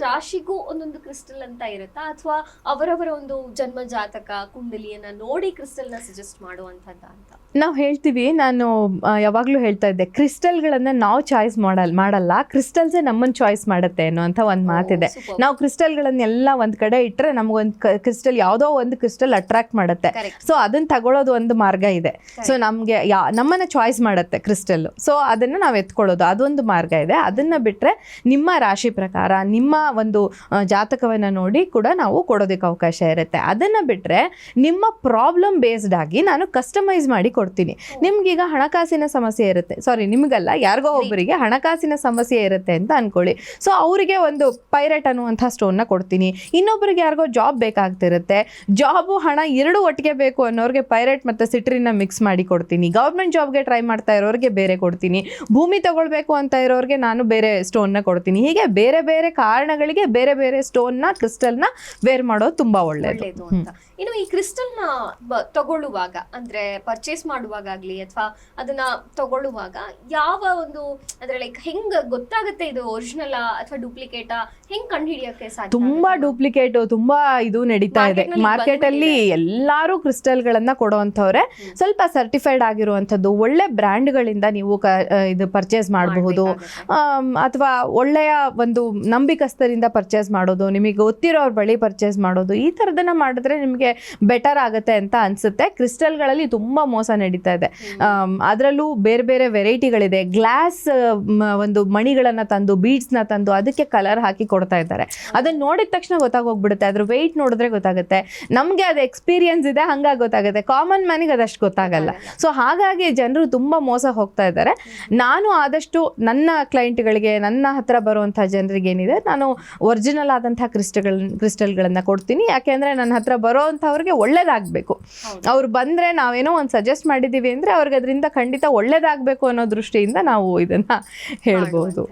ರಾಶಿಗೂ ಒಂದೊಂದು ಕ್ರಿಸ್ಟಲ್ ಅಂತ ಇರುತ್ತಾ, ಅಥವಾ ಅವರವರ ಒಂದು ಜನ್ಮ ಜಾತಕ ಕುಂಡಲಿಯನ್ನ ನೋಡಿ ಕ್ರಿಸ್ಟಲ್ ನ ಸಜೆಸ್ಟ್ ಮಾಡುವಂತದ್ದ ಅಂತ? ನಾವು ಹೇಳ್ತೀವಿ, ನಾನು ಯಾವಾಗಲೂ ಹೇಳ್ತಾ ಇದ್ದೆ, ಕ್ರಿಸ್ಟಲ್ಗಳನ್ನ ನಾವು ಚಾಯ್ಸ್ ಮಾಡಲ್ಲ, ಕ್ರಿಸ್ಟಲ್ಸೇ ನಮ್ಮನ್ನು ಚಾಯ್ಸ್ ಮಾಡುತ್ತೆ ಅನ್ನೋಂಥ ಒಂದು ಮಾತಿದೆ. ನಾವು ಕ್ರಿಸ್ಟಲ್ಗಳನ್ನೆಲ್ಲ ಒಂದು ಕಡೆ ಇಟ್ಟರೆ ನಮಗೊಂದು ಕ್ರಿಸ್ಟಲ್, ಯಾವುದೋ ಒಂದು ಕ್ರಿಸ್ಟಲ್ ಅಟ್ರಾಕ್ಟ್ ಮಾಡುತ್ತೆ. ಸೊ ಅದನ್ನ ತಗೊಳ್ಳೋದು ಒಂದು ಮಾರ್ಗ ಇದೆ. ಸೊ ನಮಗೆ ನಮ್ಮನ್ನ ಚಾಯ್ಸ್ ಮಾಡುತ್ತೆ ಕ್ರಿಸ್ಟಲ್. ಸೊ ಅದನ್ನು ನಾವು ಎತ್ಕೊಳ್ಳೋದು ಅದೊಂದು ಮಾರ್ಗ ಇದೆ. ಅದನ್ನು ಬಿಟ್ಟರೆ ನಿಮ್ಮ ರಾಶಿ ಪ್ರಕಾರ ನಿಮ್ಮ ಒಂದು ಜಾತಕವನ್ನು ನೋಡಿ ಕೂಡ ನಾವು ಕೊಡೋದಕ್ಕೆ ಅವಕಾಶ ಇರುತ್ತೆ. ಅದನ್ನು ಬಿಟ್ಟರೆ ನಿಮ್ಮ ಪ್ರಾಬ್ಲಮ್ ಬೇಸ್ಡ್ ಆಗಿ ನಾನು ಕಸ್ಟಮೈಸ್ ಮಾಡಿ ಕೊಡ್ತೀನಿ. ನಿಮ್ಗೀಗ ಹಣಕಾಸಿನ ಸಮಸ್ಯೆ ಇರುತ್ತೆ, ಸಾರಿ ನಿಮಗಲ್ಲ, ಯಾರಿಗೋ ಒಬ್ಬರಿಗೆ ಹಣಕಾಸಿನ ಸಮಸ್ಯೆ ಇರುತ್ತೆ ಅಂತ ಅನ್ಕೊಳ್ಳಿ. ಸೊ ಅವರಿಗೆ ಒಂದು ಪೈರೇಟ್ ಅನ್ನುವಂಥ ಸ್ಟೋನ್ನ ಕೊಡ್ತೀನಿ. ಇನ್ನೊಬ್ಬರಿಗೆ ಯಾರಿಗೋ ಜಾಬ್ ಬೇಕಾಗ್ತಿರುತ್ತೆ, ಜಾಬು ಹಣ ಎರಡು ಒಟ್ಟಿಗೆ ಬೇಕು ಅನ್ನೋರಿಗೆ ಪೈರೇಟ್ ಮತ್ತು ಸಿಟ್ರಿನ ಮಿಕ್ಸ್ ಮಾಡಿ ಕೊಡ್ತೀನಿ. ಗೌರ್ಮೆಂಟ್ ಜಾಬ್ಗೆ ಟ್ರೈ ಮಾಡ್ತಾ ಇರೋರಿಗೆ ಬೇರೆ ಕೊಡ್ತೀನಿ. ಭೂಮಿ ತಗೊಳ್ಬೇಕು ಅಂತ ಇರೋರಿಗೆ ನಾನು ಬೇರೆ ಸ್ಟೋನ್ನ ಕೊಡ್ತೀನಿ. ಹೀಗೆ ಬೇರೆ ಬೇರೆ ಕಾರಣಗಳಿಗೆ ಬೇರೆ ಬೇರೆ ಸ್ಟೋನ್ನ ಕ್ರಿಸ್ಟಲ್ನ ವೇರ್ ಮಾಡೋದು ತುಂಬಾ ಒಳ್ಳೆಯದು ಅಂತ. ಇನ್ನು ಈ ಕ್ರಿಸ್ಟಲ್ ನ ತಗೊಳ್ಳುವಾಗ, ಅಂದ್ರೆ ಪರ್ಚೇಸ್ ಮಾಡುವಾಗಲಿ ಅಥವಾ ಅದನ್ನ ತಗೊಳ್ಳುವಾಗ ಯಾವ ಒಂದು ಅಂದ್ರೆ ಲೈಕ್ ಹೆಂಗ್ ಗೊತ್ತಾಗುತ್ತೆ ಇದು ಒರಿಜಿನಲ್ ಅಥವಾ ಡೂಪ್ಲಿಕೇಟಾ, ಹೆಂಗ್ ಕಂಡುಹಿಡಿಯೋಕೆ ಸಾಧ್ಯ? ತುಂಬಾ ಡೂಪ್ಲಿಕೇಟ್, ತುಂಬಾ ಇದು ನಡೀತಾ ಇದೆ ಮಾರ್ಕೆಟ್ ಅಲ್ಲಿ. ಎಲ್ಲಾರು ಕ್ರಿಸ್ಟಲ್ಗಳನ್ನ ಕೊಡುವಂತವ್ರೆ, ಸ್ವಲ್ಪ ಸರ್ಟಿಫೈಡ್ ಆಗಿರುವಂತದ್ದು ಒಳ್ಳೆ ಬ್ರ್ಯಾಂಡ್ಗಳಿಂದ ನೀವು ಇದು ಪರ್ಚೇಸ್ ಮಾಡಬಹುದು. ಅಥವಾ ಒಳ್ಳೆಯ ಒಂದು ನಂಬಿಕಸ್ಥರಿಂದ ಪರ್ಚೇಸ್ ಮಾಡೋದು, ನಿಮಗೆ ಗೊತ್ತಿರೋರ್ ಬಳಿ ಪರ್ಚೇಸ್ ಮಾಡೋದು, ಈ ತರದನ್ನ ಮಾಡಿದ್ರೆ ನಿಮಗೆ ಬೆಟರ್ ಆಗುತ್ತೆ ಅಂತ ಅನ್ಸುತ್ತೆ. ಕ್ರಿಸ್ಟಲ್ಗಳಲ್ಲಿ ತುಂಬಾ ಮೋಸ ನಡೀತಾ ಇದೆ. ಅದರಲ್ಲೂ ಬೇರೆ ಬೇರೆ ವೆರೈಟಿಗಳಿದೆ. ಗ್ಲಾಸ್ ಒಂದು ಮಣಿಗಳನ್ನ ತಂದು, ಬೀಡ್ಸ್ನ ತಂದು ಅದಕ್ಕೆ ಕಲರ್ ಹಾಕಿ ಕೊಡ್ತಾ ಇದ್ದಾರೆ. ಅದನ್ನ ನೋಡಿದ ತಕ್ಷಣ ಗೊತ್ತಾಗೋಗ್ಬಿಡುತ್ತೆ, ಅದ್ರ ವೆಯ್ಟ್ ನೋಡಿದ್ರೆ ಗೊತ್ತಾಗುತ್ತೆ. ನಮಗೆ ಅದು ಎಕ್ಸ್ಪೀರಿಯನ್ಸ್ ಇದೆ, ಹಂಗಾಗಿ ಗೊತ್ತಾಗುತ್ತೆ. ಕಾಮನ್ ಮ್ಯಾನಿಗೆ ಅದಷ್ಟು ಗೊತ್ತಾಗಲ್ಲ. ಸೊ ಹಾಗಾಗಿ ಜನರು ತುಂಬಾ ಮೋಸ ಹೋಗ್ತಾ ಇದ್ದಾರೆ. ನಾನು ಆದಷ್ಟು ನನ್ನ ಕ್ಲೈಂಟ್ಗಳಿಗೆ, ನನ್ನ ಹತ್ರ ಬರುವಂಥ ಜನರಿಗೆ ಏನಿದೆ, ನಾನು ಒರಿಜಿನಲ್ ಆದಂತಹ ಕ್ರಿಸ್ಟಲ್ಗಳನ್ನ ಕೊಡ್ತೀನಿ. ಯಾಕೆಂದ್ರೆ ನನ್ನ ಹತ್ರ ಬರೋವಂಥವ್ರಿಗೆ ಒಳ್ಳೇದಾಗಬೇಕು. ಅವ್ರು ಬಂದ್ರೆ ನಾವೇನೋ ಒಂದು ಸಜೆಸ್ಟ್ ಮಾಡಿದ್ದೀವಿ ಅಂದ್ರೆ ಅವ್ರಿಗೆ ಅದರಿಂದ ಖಂಡಿತ ಒಳ್ಳೇದಾಗಬೇಕು ಅನ್ನೋ ದೃಷ್ಟಿಯಿಂದ ನಾವು ಇದನ್ನ ಹೇಳ್ಬೋದು.